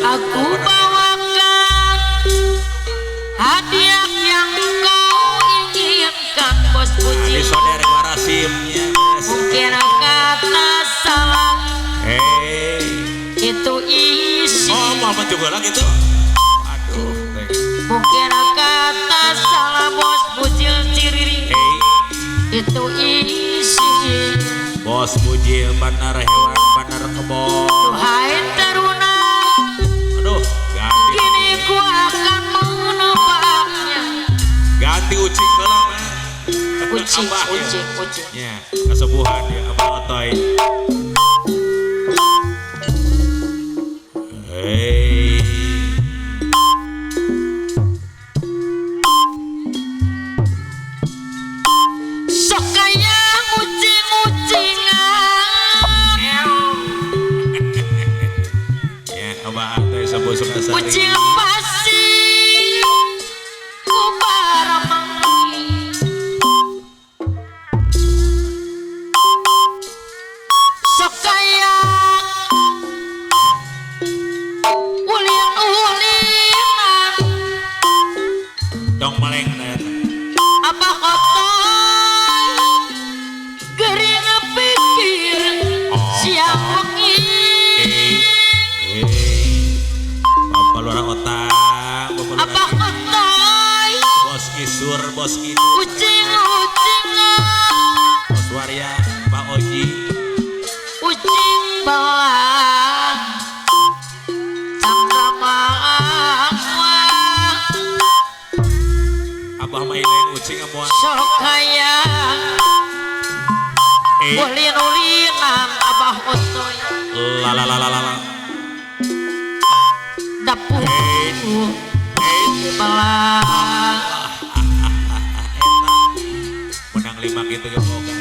Aku bawakan hadiah yang kau inginkan, Bos Puji. Mungkin kata salah itu isi. Oh, mama juga lagi tuh. Aduh, mungkin kata salah Bos Bujil Ciriri itu isi. Bos Bujil benar hewan benar kebon. Duhai taruna, aduh, ganti. kini ku akan menebaknya. Ganti ucing lah, Ucing. Ya, kesembuhan ya, Abah Otoy. Sok kaya ucing-ucingan. Ya, Abah Otoy sebut suka sari. Ucing pasir kubaramang. Sok kaya ulin-ulinan. Dong maleng net. Abah Otoy gering pikir siang wengi. Bapak lurah otak, Bapak lurah Abah Otoy Bos Kisur, Bos Kidu, ucing-ucingan. Bos Waria, Pak Oji. Ucing belang cangkramang Abah mailain ucing amuan. sok kaya ulin-ulinan. Abah Otoy La. dapur belang Menang 5 gitu ke boga.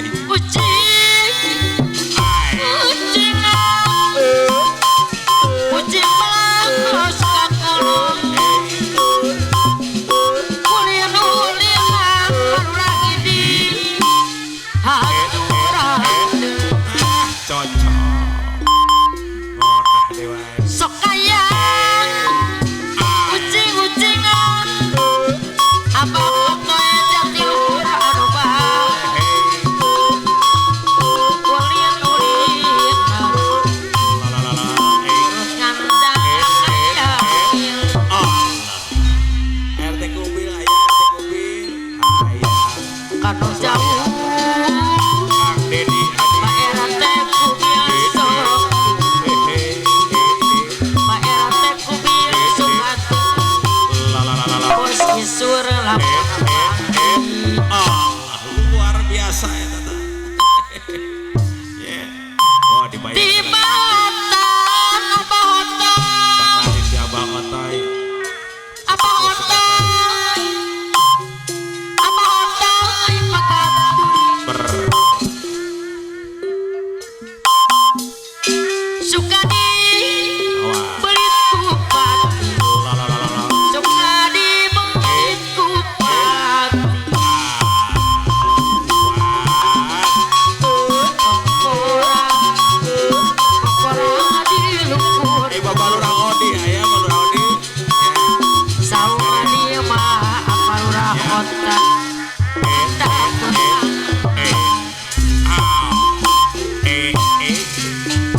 ucing bagus kakulung ulin-ulinan parurah ini hatur-hatur. Cocok. Ngonah dewa. Sok kaya ucing-ucingan. Abah Otoy jati luhur anu bae. Ulin-ulinan ngandang kaya. RT Kubil aya RT Kubil. Aya. Kanu jauh Kang Dedi Pak RT Kubil sok. Pak RT Kubil sukatu. Bos Isur lamun luar biasa ya tata. Ya. Oh dibayar. di Batan. Abah Otoy, Tanglanin si Abah Otoy. Abah Otoy, Abah Otoy pakaturi. Ber. Sukadi Wah. belit kupat, La. sukadi belit kupat. Ongkorang di luhur. Bapak Lurah Odi aya Bapak Lurah Odi. Sawani mah apa lurah kota.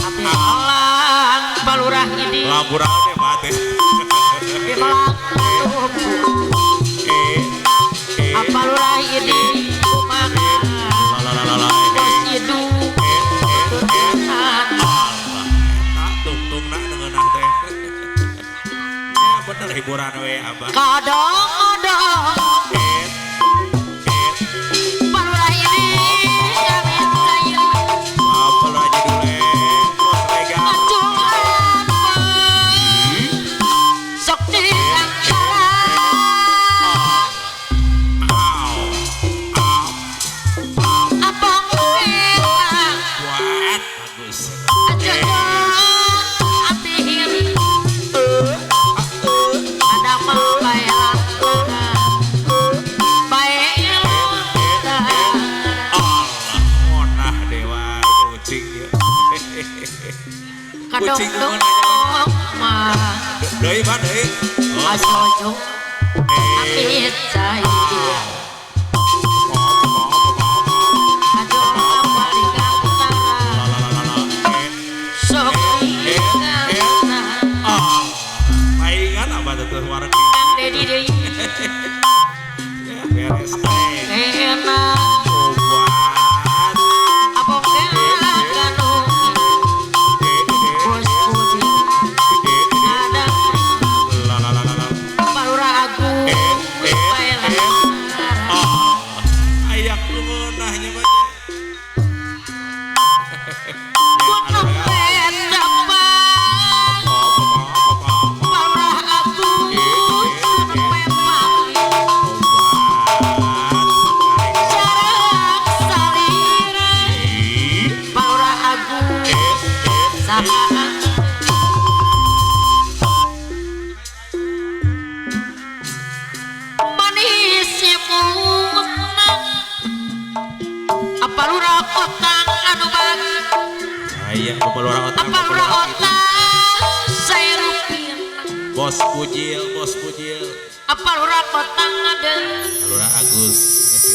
Abi malang balurah ini. Lampurah Odi mati. Abi malang tubuh. Apa lurah ini kumaha La. bos idu turunan. Tung nak dengan teh. Ya bener hiburan we abah. kadang-kadang Ket, ket. palurah ini kami sayang Apa lu aja dulu bos lega. acuan sok diangkara Au, au, abang bilang kuat bagus. aja apihin ada mah baik baik Allah, monah dewa kucing ya. kadang Kucing dong mana mah Deui mah deui. Oh, asojo eh. apit saya Mau, ajo paling antara sok diangkara Oh, palingan apa tuh warung Kang Dedi deui ya beres teh. enak Obat. abang kanu bos budi ada palura agung baelan Ayak lu nahnya mah. gunung pedapang palura agung gunung pedapang jarak salira palura agung saha manis munang apa lurah otang anu bagi Ayak orang otak. apa lurah otang saya rupin Bos pujil, bos pujil. apa lurah otang ada Lurah Agus.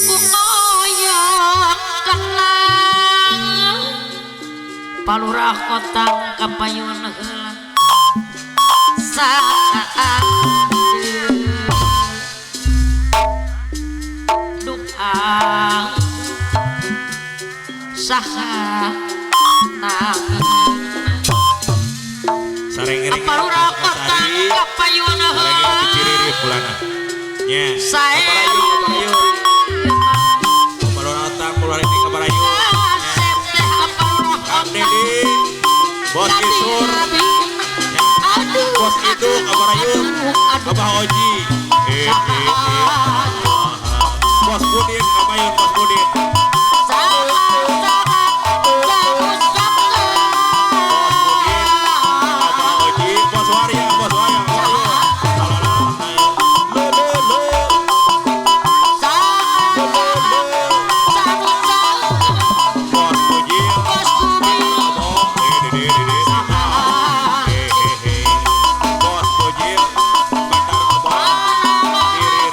umoyong kenang palurah otang kapayun heula saat doa saha nangis Sareng apa lurah otang kapayun heula Ciriri bulana. Nya. saya Kaparayu. Palurah otak, palurah ini kaparayu. Asep teh apa lurah Kang otang Dedi. Bos Kisur. aduh Bos itu kaparayu. Abah Oji. Bos Budin, kamayun Bos Budin. Abah Oji, Bos Waria, Bos Waria. Bos Bujil. Ngomong. Dede. Bos Bujil. Bandar Kebon.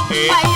Payun